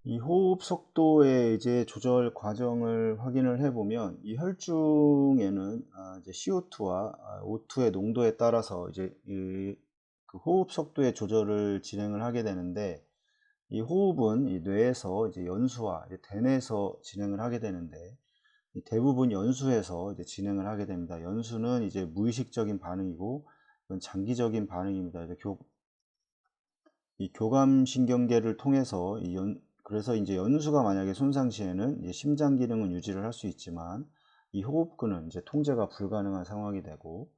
이 호흡 속도의 이제 조절 과정을 확인을 해보면 이 혈중에는 이제 CO2와 O2의 농도에 따라서 이제 그 호흡 속도의 조절을 진행을 하게 되는데, 이 호흡은 이 뇌에서 이제 연수와 이제 대뇌에서 진행을 하게 되는데, 이 대부분 연수에서 이제 진행을 하게 됩니다. 연수는 이제 무의식적인 반응이고, 이건 장기적인 반응입니다. 이 교감신경계를 통해서 그래서 이제 연수가 만약에 손상 시에는 이제 심장 기능은 유지를 할 수 있지만 이 호흡근은 이제 통제가 불가능한 상황이 되고,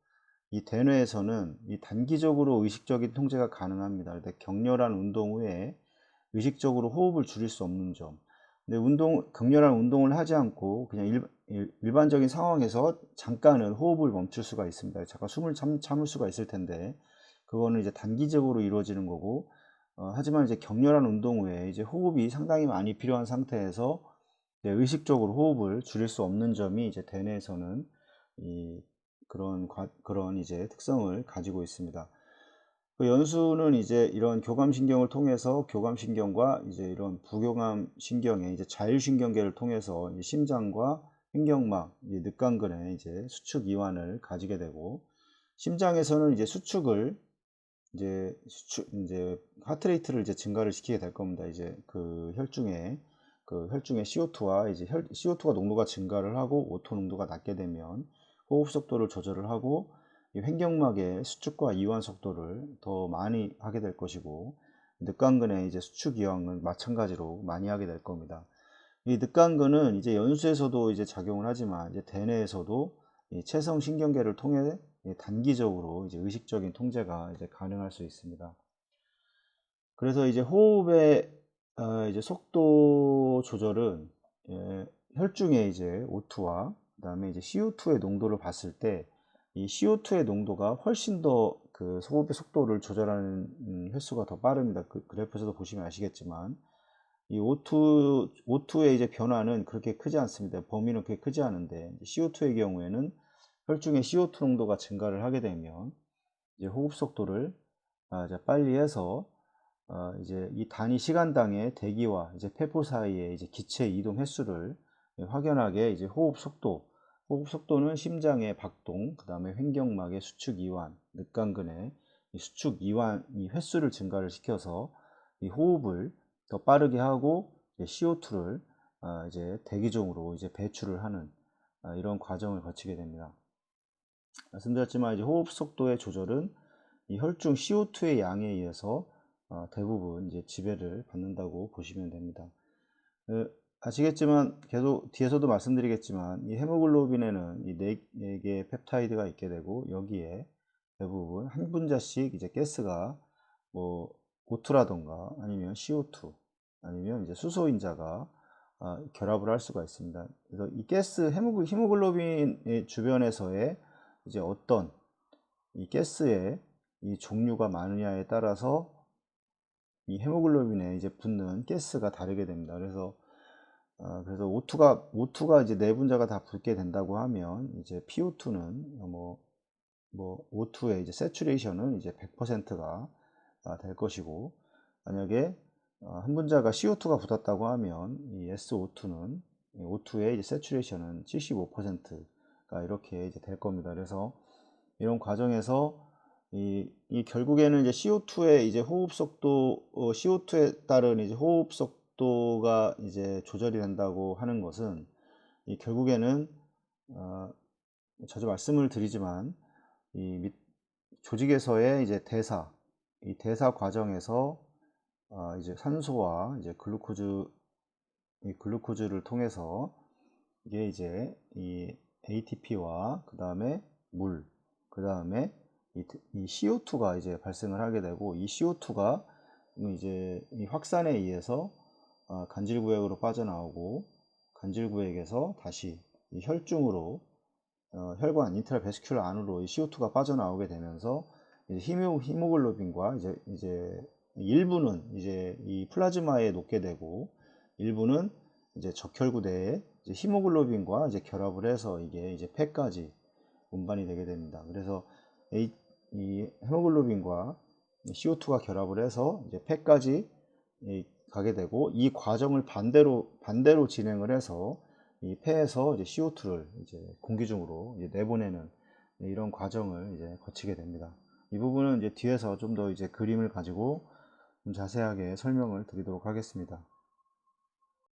이 대뇌에서는 이 단기적으로 의식적인 통제가 가능합니다. 근데 격렬한 운동 후에 의식적으로 호흡을 줄일 수 없는 점. 근데 격렬한 운동을 하지 않고 그냥 일반적인 상황에서 잠깐은 호흡을 멈출 수가 있습니다. 잠깐 숨을 참을 수가 있을 텐데, 그거는 이제 단기적으로 이루어지는 거고, 하지만 이제 격렬한 운동 후에 이제 호흡이 상당히 많이 필요한 상태에서 이제 의식적으로 호흡을 줄일 수 없는 점이 이제 대뇌에서는 이 그런 이제 특성을 가지고 있습니다. 그 연수는 이제 이런 교감신경을 통해서 교감신경과 이제 이런 부교감신경의 이제 자율신경계를 통해서 이 심장과 횡격막, 이 늑간근에 이제 수축 이완을 가지게 되고, 심장에서는 이제 이제 하트레이트를 이제 증가를 시키게 될 겁니다. 이제 그 혈중의 CO2와 이제 CO2가 농도가 증가를 하고 O2 농도가 낮게 되면 호흡 속도를 조절을 하고, 이 횡격막의 수축과 이완 속도를 더 많이 하게 될 것이고, 늑간근의 이제 수축 이완은 마찬가지로 많이 하게 될 겁니다. 이 늑간근은 이제 연수에서도 이제 작용을 하지만 이제 대뇌에서도 이 체성 신경계를 통해 단기적으로 이제 의식적인 통제가 이제 가능할 수 있습니다. 그래서 이제 호흡의 이제 속도 조절은 혈중의 이제 O2와 그다음에 이제 CO2의 농도를 봤을 때, 이 CO2의 농도가 훨씬 더 그 호흡의 속도를 조절하는 횟수가 더 빠릅니다. 그 그래프에서도 보시면 아시겠지만 이 O2의 이제 변화는 그렇게 크지 않습니다. 범위는 그렇게 크지 않은데, CO2의 경우에는 혈중의 CO2 농도가 증가를 하게 되면 이제 호흡 속도를 이제 빨리 해서 이제 이 단위 시간당의 대기와 이제 폐포 사이의 이제 기체 이동 횟수를 확연하게 이제 호흡 속도는 심장의 박동, 그 다음에 횡격막의 수축 이완, 늑간근의 이 수축 이완 이 횟수를 증가를 시켜서 이 호흡을 더 빠르게 하고 CO2를 이제 대기 중으로 이제 배출을 하는 이런 과정을 거치게 됩니다. 말씀드렸지만 이제 호흡 속도의 조절은 이 혈중 CO2의 양에 의해서 대부분 이제 지배를 받는다고 보시면 됩니다. 아시겠지만 계속 뒤에서도 말씀드리겠지만 이 헤모글로빈에는 이 네 개의 펩타이드가 있게 되고, 여기에 대부분 한 분자씩 이제 가스가 뭐 O2라던가 아니면 CO2 아니면 이제 수소인자가 결합을 할 수가 있습니다. 그래서 이 히모글로빈의 주변에서의 이제 어떤 이 가스의 이 종류가 많으냐에 따라서 이 헤모글로빈에 이제 붙는 가스가 다르게 됩니다. 그래서 O2가 이제 네 분자가 다 붙게 된다고 하면 이제 PO2는 O2의 이제 세츄레이션은 이제 100%가 될 것이고, 만약에 한 분자가 CO2가 붙었다고 하면 이 SO2는 O2의 이제 세츄레이션은 75%가 이렇게 이제 될 겁니다. 그래서 이런 과정에서 이 결국에는 이제 CO2의 이제 호흡 속도, CO2에 따른 이제 호흡 속도가 이제 조절이 된다고 하는 것은 이 결국에는 자주 말씀을 드리지만 이 조직에서의 이제 이 대사 과정에서 이제 산소와 이제 글루코즈를 통해서 이게 이제 이 ATP와 그 다음에 물, 그 다음에 이 CO2가 이제 발생을 하게 되고, 이 CO2가 이제 이 확산에 의해서 간질구역으로 빠져나오고, 간질구역에서 다시 이 혈중으로 혈관 인트라베스큘러 안으로 이 CO2가 빠져나오게 되면서 이제 히모글로빈과 이제 일부는 이제 이 플라즈마에 녹게 되고, 일부는 이제 적혈구대에 이제 히모글로빈과 이제 결합을 해서 이게 이제 폐까지 운반이 되게 됩니다. 그래서 이 헤모글로빈과 CO2가 결합을 해서 이제 폐까지 가게 되고, 이 과정을 반대로 진행을 해서 이 폐에서 이제 CO2를 이제 공기 중으로 이제 내보내는 이런 과정을 이제 거치게 됩니다. 이 부분은 이제 뒤에서 좀 더 이제 그림을 가지고 좀 자세하게 설명을 드리도록 하겠습니다.